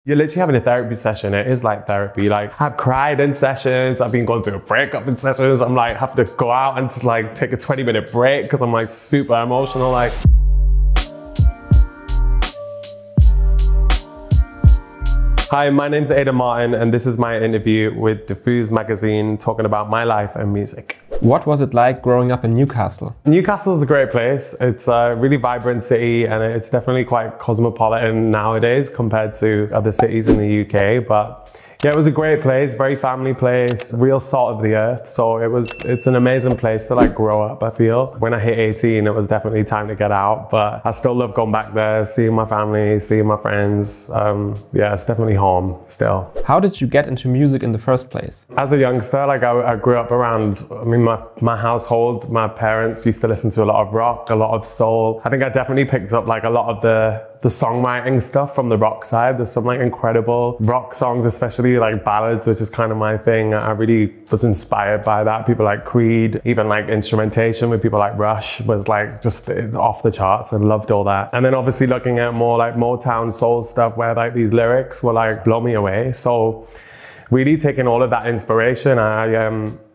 You're literally having a therapy session. It is like therapy. Like, I've cried in sessions. I've been going through a breakup in sessions. I'm like, have to go out and just like take a 20-minute break because I'm like super emotional. Like. Hi, my name's Aidan Martin, and this is my interview with DIFFUS magazine talking about my life and music. What was it like growing up in Newcastle? Newcastle is a great place. It's a really vibrant city, and it's definitely quite cosmopolitan nowadays compared to other cities in the UK. But yeah, it was a great place, very family place, real salt of the earth. So it's an amazing place to like grow up, I feel. When I hit 18, it was definitely time to get out, but I still love going back there, seeing my family, seeing my friends. Yeah, it's definitely home still. How did you get into music in the first place? As a youngster, like I grew up around, my household, my parents used to listen to a lot of rock, a lot of soul. I think I definitely picked up like a lot of the songwriting stuff from the rock side. There's some like incredible rock songs, especially like ballads, which is kind of my thing. I really was inspired by that. People like Creed, even like instrumentation with people like Rush was like just off the charts. I loved all that. And then obviously looking at more like Motown soul stuff where like these lyrics were like blow me away. So really taking all of that inspiration,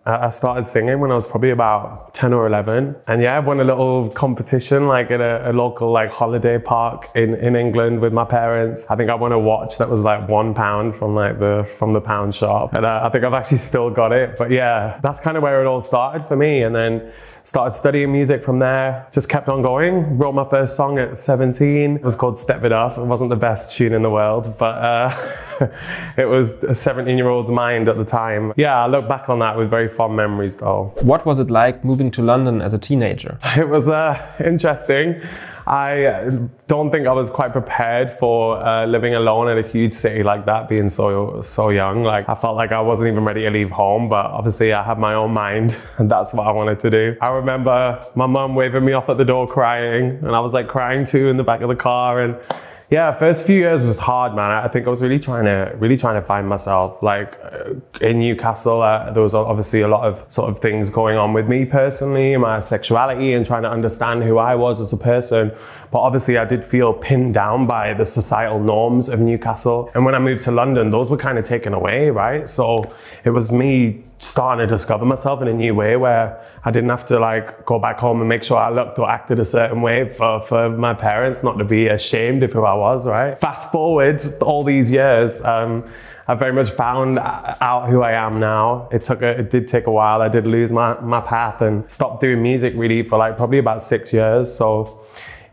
I started singing when I was probably about 10 or 11. And yeah, I won a little competition like at a local like holiday park in England with my parents. I think I won a watch that was like £1 from the pound shop. And I think I've actually still got it. But yeah, that's kind of where it all started for me. And then started studying music from there, just kept on going. Wrote my first song at 17. It was called Step It Up. It wasn't the best tune in the world, but it was a 17-year-old's mind at the time. Yeah, I look back on that with very fond memories though. What was it like moving to London as a teenager? It was interesting. I don't think I was quite prepared for living alone in a huge city like that, being so young. Like, I felt like I wasn't even ready to leave home, but obviously I had my own mind and that's what I wanted to do. I remember my mum waving me off at the door crying, and I was like crying too in the back of the car. And yeah, first few years was hard, man. I think I was really trying to find myself. Like in Newcastle, there was obviously a lot of sort of things going on with me personally, my sexuality, and trying to understand who I was as a person. But obviously I did feel pinned down by the societal norms of Newcastle. And when I moved to London, those were kind of taken away, right? So it was me starting to discover myself in a new way where I didn't have to like go back home and make sure I looked or acted a certain way for my parents not to be ashamed of who I was, right? Fast forward all these years, I very much found out who I am now. It did take a while. I did lose my path and stopped doing music really for like probably about 6 years. So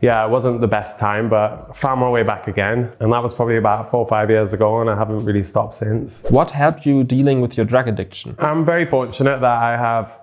yeah, it wasn't the best time, but found my way back again. And that was probably about 4 or 5 years ago, and I haven't really stopped since. What helped you dealing with your drug addiction? I'm very fortunate that I have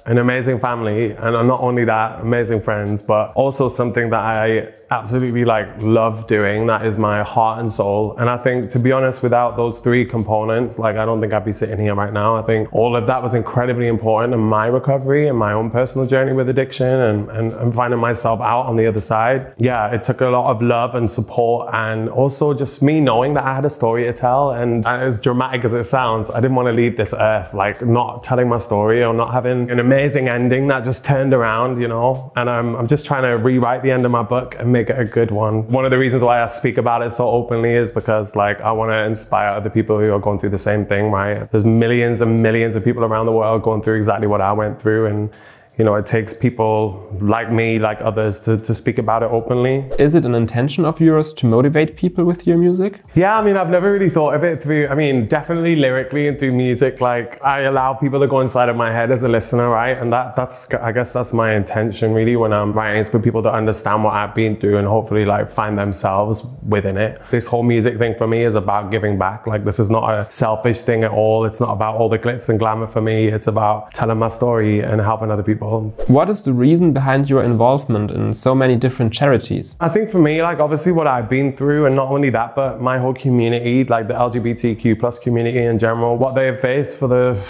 an amazing family, and not only that, amazing friends, but also something that I absolutely like love doing, that is my heart and soul. And I think, to be honest, without those three components, like I don't think I'd be sitting here right now. I think all of that was incredibly important in my recovery and my own personal journey with addiction and finding myself out on the other side. Yeah, it took a lot of love and support, and also just me knowing that I had a story to tell. And as dramatic as it sounds, I didn't want to leave this earth like not telling my story or not having an amazing ending that just turned around, you know. And I'm just trying to rewrite the end of my book and make it a good one. One of the reasons why I speak about it so openly is because like I want to inspire other people who are going through the same thing, right? There's millions and millions of people around the world going through exactly what I went through, and you know, it takes people like me, like others, to speak about it openly. Is it an intention of yours to motivate people with your music? Yeah, I mean, I've never really thought of it through, I mean, definitely lyrically and through music. Like, I allow people to go inside of my head as a listener, right? And that's, I guess that's my intention really when I'm writing, is for people to understand what I've been through and hopefully like find themselves within it. This whole music thing for me is about giving back. Like, this is not a selfish thing at all. It's not about all the glitz and glamour for me. It's about telling my story and helping other people. What is the reason behind your involvement in so many different charities? I think for me, like obviously what I've been through, and not only that, but my whole community, like the LGBTQ+ community in general, what they have faced for the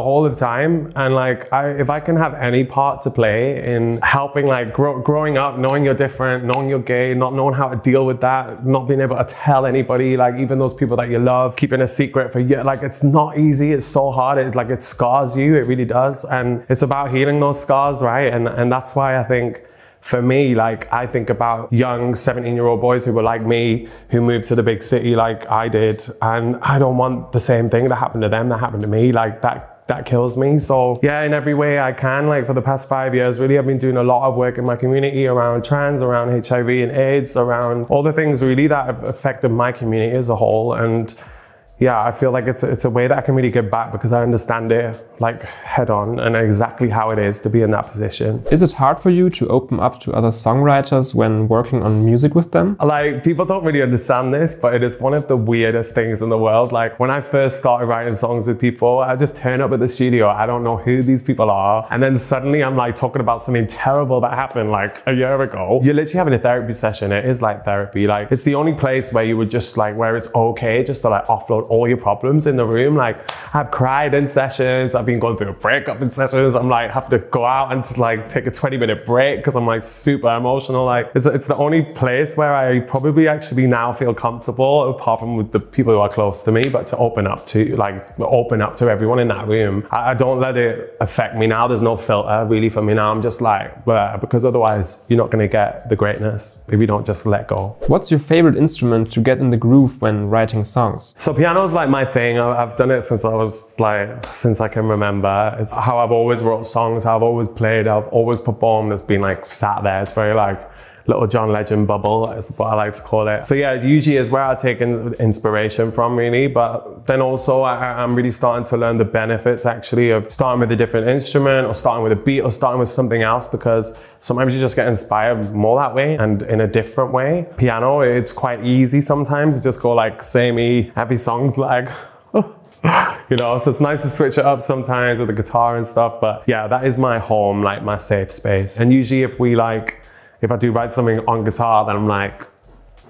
whole of time. And like, if I can have any part to play in helping like growing up, knowing you're different, knowing you're gay, not knowing how to deal with that, not being able to tell anybody, like even those people that you love, keeping a secret for years, like it's not easy, it's so hard, it scars you, it really does. And it's about healing those scars, right? And that's why I think for me, like, I think about young 17-year-old boys who were like me, who moved to the big city like I did, and I don't want the same thing that happened to them that happened to me. Like, that kills me. So yeah, in every way I can, like for the past 5 years, really, I've been doing a lot of work in my community around trans, around HIV and AIDS, around all the things really that have affected my community as a whole. And yeah, I feel like it's a way that I can really give back because I understand it like head on and exactly how it is to be in that position. Is it hard for you to open up to other songwriters when working on music with them? Like, people don't really understand this, but it is one of the weirdest things in the world. Like, when I first started writing songs with people, I just turn up at the studio, I don't know who these people are, and then suddenly I'm like talking about something terrible that happened like a year ago. You're literally having a therapy session. It is like therapy. Like, it's the only place where you would just like, where it's okay just to like offload all your problems in the room. Like, I've cried in sessions, I've been going through a breakup in sessions, I'm like have to go out and just like take a 20-minute break because I'm like super emotional. Like, it's the only place where I probably actually now feel comfortable, apart from with the people who are close to me, but to open up to everyone in that room. I don't let it affect me now. There's no filter really for me now. I'm just like, bleh, because otherwise you're not going to get the greatness if you don't just let go. What's your favorite instrument to get in the groove when writing songs? So piano's like my thing. I've done it since I can remember. It's how I've always wrote songs, how I've always played, I've always performed. It's been like sat there. It's very like little John Legend bubble, is what I like to call it. So yeah, it usually is where I take inspiration from really, but then also I'm really starting to learn the benefits actually of starting with a different instrument or starting with a beat or starting with something else, because sometimes you just get inspired more that way and in a different way. Piano, it's quite easy sometimes. You just go like samey, every song's like, you know, so it's nice to switch it up sometimes with the guitar and stuff. But yeah, that is my home, like my safe space. And usually if I do write something on guitar, then I'm like,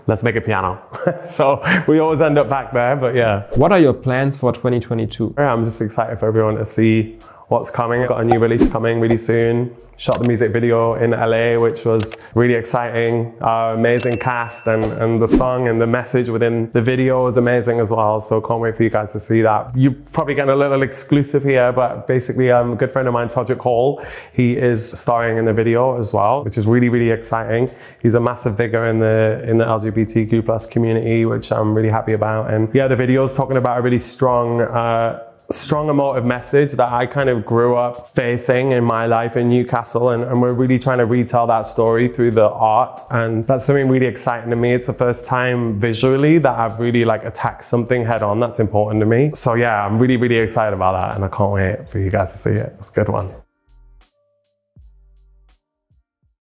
let's make a piano. So we always end up back there, but yeah. What are your plans for 2022? I'm just excited for everyone to see what's coming. I've got a new release coming really soon. Shot the music video in LA, which was really exciting. Amazing cast, and the song and the message within the video was amazing as well. So can't wait for you guys to see that. You're probably getting a little exclusive here, but basically a good friend of mine, Todrick Hall, he is starring in the video as well, which is really, really exciting. He's a massive figure in the LGBTQ+ community, which I'm really happy about. And yeah, the video is talking about a really strong emotive message that I kind of grew up facing in my life in Newcastle, and we're really trying to retell that story through the art, and that's something really exciting to me. It's the first time visually that I've really like attacked something head on that's important to me. So yeah, I'm really, really excited about that, and I can't wait for you guys to see it. It's a good one.